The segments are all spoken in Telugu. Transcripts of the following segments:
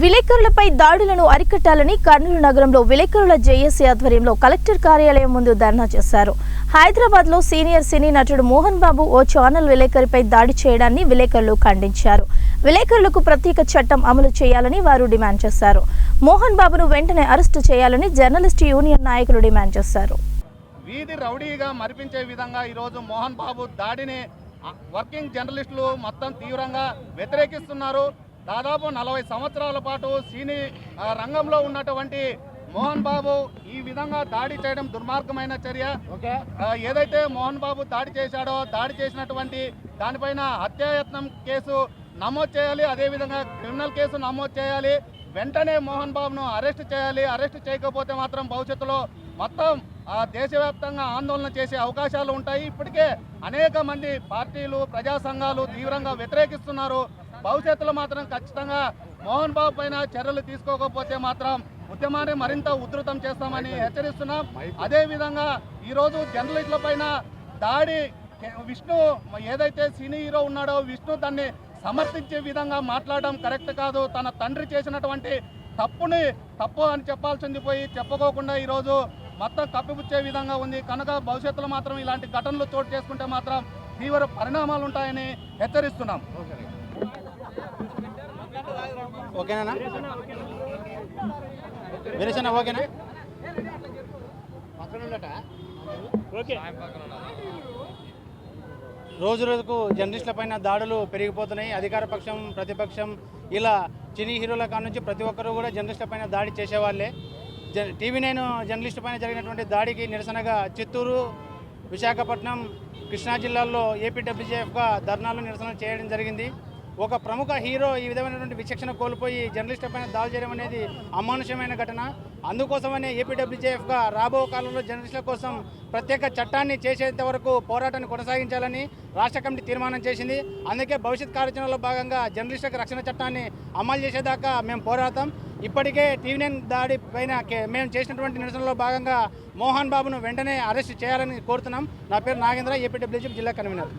విలేకరులపై దాడులను అరికట్టాలని కర్నూలు నగరంలో విలేకరుల జేఏసీ ఆధ్వర్యంలో కలెక్టర్ కార్యాలయం ముందు ధర్నా చేశారు. హైదరాబాద్ లో సీనియర్ సినీ నటుడు మోహన్ బాబు ఓ ఛానల్ విలేకరిపై దాడి చేయడాన్ని విలేకరులు ఖండించారు. విలేకరులకు ప్రత్యేక చట్టం అమలు చేయాలని వారు డిమాండ్ చేశారు. మోహన్ బాబును వెంటనే అరెస్టు చేయాలని జర్నలిస్ట్ యూనియన్ నాయకులు డిమాండ్ చేశారు. వీధి రౌడీగా మరిపించే విధంగా ఈరోజు మోహన్ బాబు దాడిని వర్కింగ్ జర్నలిస్టులు మొత్తం తీవ్రంగా వ్యతిరేకిస్తున్నారు. దాదాపు 40 సంవత్సరాల పాటు సినీ రంగంలో ఉన్నటువంటి మోహన్ బాబు ఈ విధంగా దాడి చేయడం దుర్మార్గమైన చర్య. ఏదైతే మోహన్ బాబు దాడి చేశాడో దాడి చేసినటువంటి దానిపైన హత్యాయత్నం కేసు నమోదు చేయాలి, అదేవిధంగా క్రిమినల్ కేసు నమోదు చేయాలి. వెంటనే మోహన్ బాబును అరెస్ట్ చేయాలి. అరెస్ట్ చేయకపోతే మాత్రం భవిష్యత్తులో మొత్తం దేశవ్యాప్తంగా ఆందోళన చేసే అవకాశాలు ఉంటాయి. ఇప్పటికే అనేక మంది పార్టీలు ప్రజా సంఘాలు తీవ్రంగా వ్యతిరేకిస్తున్నారు. భవిష్యత్తులో మాత్రం ఖచ్చితంగా మోహన్ బాబు పైన చర్యలు తీసుకోకపోతే మాత్రం ఉద్యమాన్ని మరింత ఉధృతం చేస్తామని హెచ్చరిస్తున్నాం. అదేవిధంగా ఈరోజు జర్నలిస్టుల పైన దాడి విష్ణు ఏదైతే సినీ హీరో ఉన్నాడో విష్ణు దాన్ని సమర్థించే విధంగా మాట్లాడడం కరెక్ట్ కాదు. తన తండ్రి చేసినటువంటి తప్పు అని చెప్పాల్సింది పోయి చెప్పుకోకుండా ఈరోజు మొత్తం కప్పిపుచ్చే విధంగా ఉంది. కనుక భవిష్యత్తులో మాత్రం ఇలాంటి ఘటనలు చోటు చేసుకుంటే మాత్రం తీవ్ర పరిణామాలు ఉంటాయని హెచ్చరిస్తున్నాం. ఓకేనా వీరేశన్న? ఓకేనా? రోజు రోజుకు జర్నలిస్టుల పైన దాడులు పెరిగిపోతున్నాయి. అధికార పక్షం ప్రతిపక్షం ఇలా సినీ హీరోల కాడ నుంచి ప్రతి ఒక్కరూ కూడా జర్నలిస్టుల పైన దాడి చేసేవాళ్ళే. TV9 జర్నలిస్టు పైన జరిగినటువంటి దాడికి నిరసనగా చిత్తూరు, విశాఖపట్నం, కృష్ణా జిల్లాల్లో APWJFగా ధర్నాలు నిరసనలు చేయడం జరిగింది. ఒక ప్రముఖ హీరో ఈ విధమైనటువంటి విచక్షణ కోల్పోయి జర్నలిస్టుల పైన దాడి చేయడం అనేది అమానుషమైన ఘటన. అందుకోసమనే APWJFగా రాబో కాలంలో జర్నలిస్టుల కోసం ప్రత్యేక చట్టాన్ని చేసేంత వరకు పోరాటాన్ని కొనసాగించాలని రాష్ట్ర కమిటీ తీర్మానం చేసింది. అందుకే భవిష్యత్ కార్యాచరణలో భాగంగా జర్నలిస్టులకు రక్షణ చట్టాన్ని అమలు చేసేదాకా మేము పోరాడతాం. ఇప్పటికే TV9 దాడి పైన మేము చేసినటువంటి నిరసనలో భాగంగా మోహన్ బాబును వెంటనే అరెస్ట్ చేయాలని కోరుతున్నాం. నా పేరు నాగేంద్ర, APWJF జిల్లా కన్వీనర్.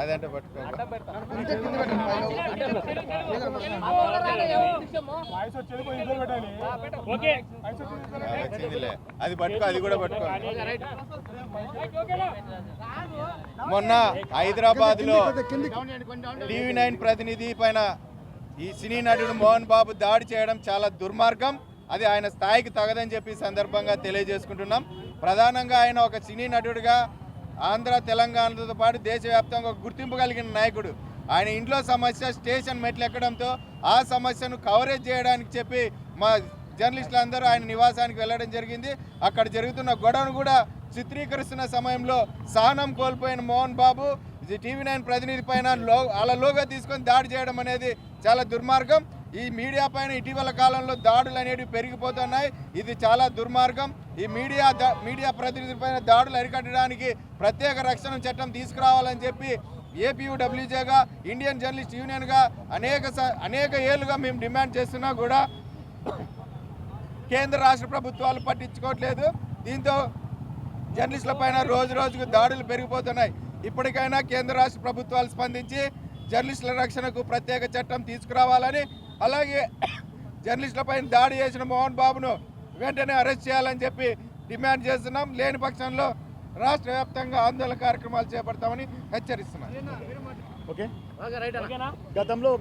అదంటే పట్టుకో అది పట్టుకో, అది కూడా పట్టుకో. మొన్న హైదరాబాద్ లో TV9 ప్రతినిధి పైన ఈ సినీ నటుడు మోహన్ బాబు దాడి చేయడం చాలా దుర్మార్గం. అది ఆయన స్థాయికి తగదని చెప్పి సందర్భంగా తెలియజేసుకుంటున్నాం. ప్రధానంగా ఆయన ఒక సినీ నటుడిగా ఆంధ్ర తెలంగాణతో పాటు దేశవ్యాప్తంగా ఒక గుర్తింపు కలిగిన నాయకుడు. ఆయన ఇంట్లో సమస్య స్టేషన్ మెట్లు ఎక్కడంతో ఆ సమస్యను కవరేజ్ చేయడానికి చెప్పి మా జర్నలిస్టులందరూ ఆయన నివాసానికి వెళ్ళడం జరిగింది. అక్కడ జరుగుతున్న గొడవను కూడా చిత్రీకరిస్తున్న సమయంలో సహనం కోల్పోయిన మోహన్ బాబు TV9 ప్రతినిధి పైన అలలోగా తీసుకొని దాడి చేయడం అనేది చాలా దుర్మార్గం. ఈ మీడియా పైన ఇటీవల కాలంలో దాడులు అనేవి పెరిగిపోతున్నాయి. ఇది చాలా దుర్మార్గం. ఈ మీడియా ప్రతినిధుల పైన దాడులు అరికట్టడానికి ప్రత్యేక రక్షణ చట్టం తీసుకురావాలని చెప్పి APUWJగా ఇండియన్ జర్నలిస్ట్ యూనియన్గా అనేక ఏళ్ళుగా మేము డిమాండ్ చేస్తున్నా కూడా కేంద్ర రాష్ట్ర ప్రభుత్వాలు పట్టించుకోవట్లేదు. దీంతో జర్నలిస్టుల పైన రోజు రోజుకు దాడులు పెరిగిపోతున్నాయి. ఇప్పటికైనా కేంద్ర రాష్ట్ర ప్రభుత్వాలు స్పందించి జర్నలిస్టుల రక్షణకు ప్రత్యేక చట్టం తీసుకురావాలని, అలాగే జర్నలిస్టులపై దాడి చేసిన మోహన్ బాబును వెంటనే అరెస్ట్ చేయాలని చెప్పి డిమాండ్ చేస్తున్నాం. లేని పక్షంలో రాష్ట్ర వ్యాప్తంగా ఆందోళన కార్యక్రమాలు చేపడతామని హెచ్చరిస్తున్నాం. గతంలో